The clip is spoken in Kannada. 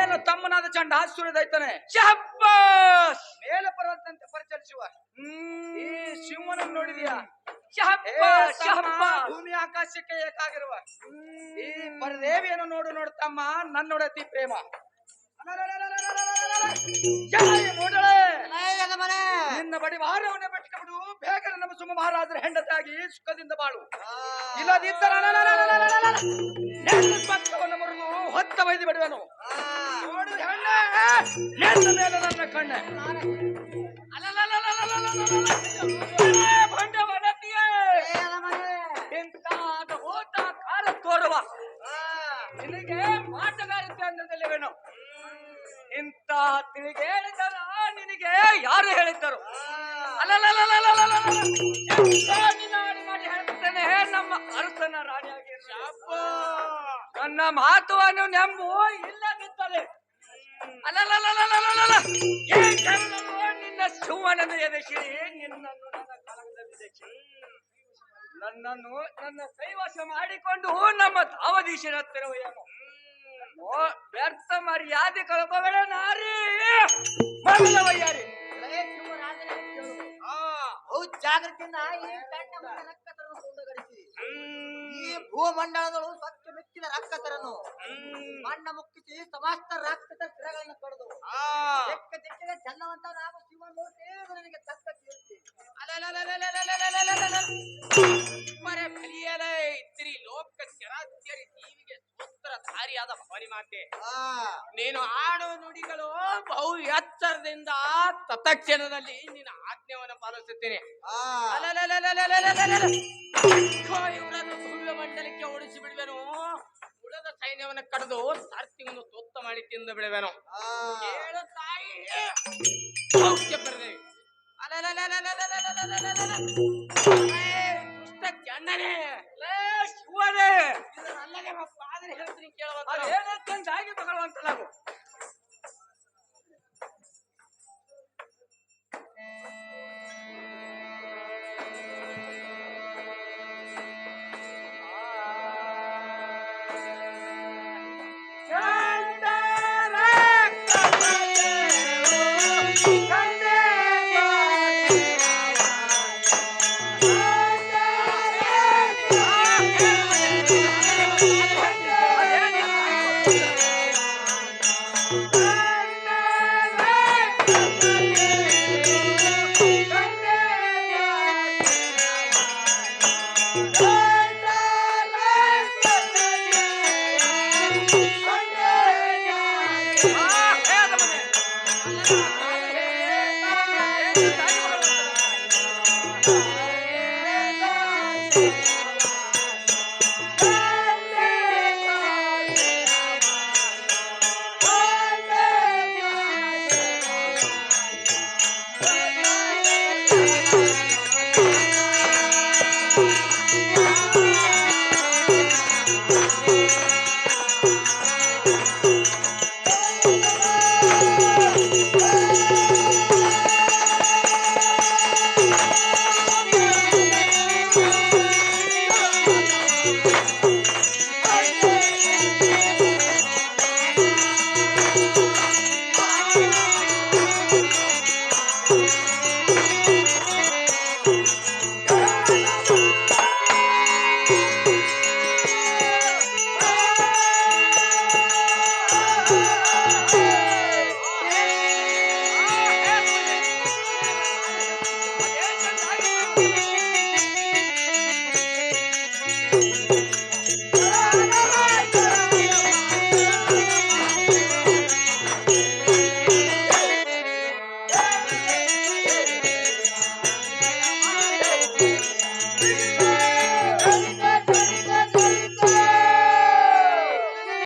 ನನ್ನ ತಮ್ಮನಾದ ಚಂಡಾಸುರ ದೈತನೆ ಶಹಬ್ಬಾಸ್ ಮೇಲೆ ಪರ್ವತಂತೆ ಪರಿಚರಿಸುವ ಈ ಶಿವನನ್ನು ನೋಡಿದೀಯಾ? ಭೂಮಿ ಆಕಾಶಕ್ಕೆ ಏಕಾಗಿರುವ ಈ ಪರದೇವಿಯನ್ನು ನೋಡುತ್ತಮ್ಮ ನನ್ನೊಡತಿ ಪ್ರೇಮ. ನಿನ್ನ ಬಡಿ ವಾರವನ್ನೇ ಬಿಟ್ಟುಬಿಡು, ಬೇಗ ನಮ್ಮ ಸುಮ ಮಹಾರಾಜರ ಹೆಂಡತಿಯಾಗಿ ಸುಖದಿಂದ ಬಾಳು. ಇಲ್ಲದಿದ್ದರೆ ಪತ್ರವನ್ನು ಮುರಿದು ಹೊತ್ತ ಬೈದು ಬಿಡುವೆನು. ನೋಡು ಹೆಣ್ಣೆ, ನಿನ್ನ ಮೇಲೆ ನನ್ನ ಕಣ್ಣೆ. ಭಂಡ ವನತಿಯೇ, ಇಂಥ ಹೋತ ಕಾಲ ತೋರುವ ನಿನಗೆ ಮಾಟಗಾರಿಕೆ ಅಂದದಲ್ಲಿವೇನು? ಇಂಥ ತಿರುಗಿ ಹೇಳಿದರ ನಿನಗೆ ಯಾರು ಹೇಳಿದ್ದರು? ಮಾಡಿ ಹೇಳ್ತೇನೆ, ನಮ್ಮ ಅರಸನ ರಾಣಿಯಾಗಿ ನನ್ನ ಮಾತುವನ್ನು ನೆಂಬು ಇಲ್ಲದಿದ್ದರೆ ನಿನ್ನ ಶಿವನನ್ನು ಎದೆಸಿರಿ, ನಿನ್ನನ್ನು ನನ್ನ ಕಾಲದಲ್ಲಿ ನನ್ನನ್ನು ನನ್ನ ಕೈವಶ ಮಾಡಿಕೊಂಡು ನಮ್ಮ ಧಾವಧೀಶನ ಹತ್ತಿರ ಏನು ವ್ಯರ್ಥ ಮರ್ಯಾದೆ ಕಳ್ಕೋಬೇಡ ನಾರಿ ವಯ್ಯಾರಿ. ಜಾಗೃತಿಯಿಂದ ಈ ಭೂಮಂಡಲದಳು ಸ್ವಚ್ಛ ಮೆಚ್ಚಿದ ರಾಕ್ಷಸರನ್ನು ಮಣ್ಣ ಮುಕ್ಕಿಸಿ ಸಮಸ್ತ ರಾಕ್ಷಸ ಸ್ಥಿರಗಳನ್ನು ಕಡಿದು ದಿಕ್ಕ ದಿಕ್ಕಿಗೆ ಚೆಲ್ಲವಂತ ನಾವು ಶಿವಮೂರ್ತಿ ನನಗೆ ತಕ್ಕ ಕೀರ್ತಿ. ಲೋಕ ಚರಾಚರಿ ಜೀವಿಗೆ ಸೂತ್ರ ಧಾರಿಯಾದ ಭವಾನಿ ಮಾತೆ, ನೀನು ಆಡೋ ನುಡಿಗಳು ಬಹು ಎಚ್ಚರದಿಂದ ತತ್ಕ್ಷಣದಲ್ಲಿ ನಿನ್ನ ಆಜ್ಞೆಯನ್ನು ಪಾಲಿಸುತ್ತೇನೆ. ಇವರನ್ನು ಭವ್ಯ ಮಂಡಲಕ್ಕೆ ಓಡಿಸಿ ಬಿಡುವೆನು, ಉಳಿದ ಸೈನ್ಯವನ್ನು ಕಡಿದು ಸಾರ್ಥಿಯನ್ನು ತೊತ್ತ ಮಾಡಿ ತಿಂದು ಬಿಡುವೆನು. ಏಳು ತಾಯಿ ಸೌಖ್ಯ ಬರದೆ ದುಷ್ಟ ಚಂಡನೆ ಶಿವನೇ, ಇದನ್ನಲ್ಲದೆ ಆದರೆ ಹೇಳ್ತೀನಿ ಕೇಳುವಂತಾಗಿ ಭಗವಂತ ನಾವು Ah!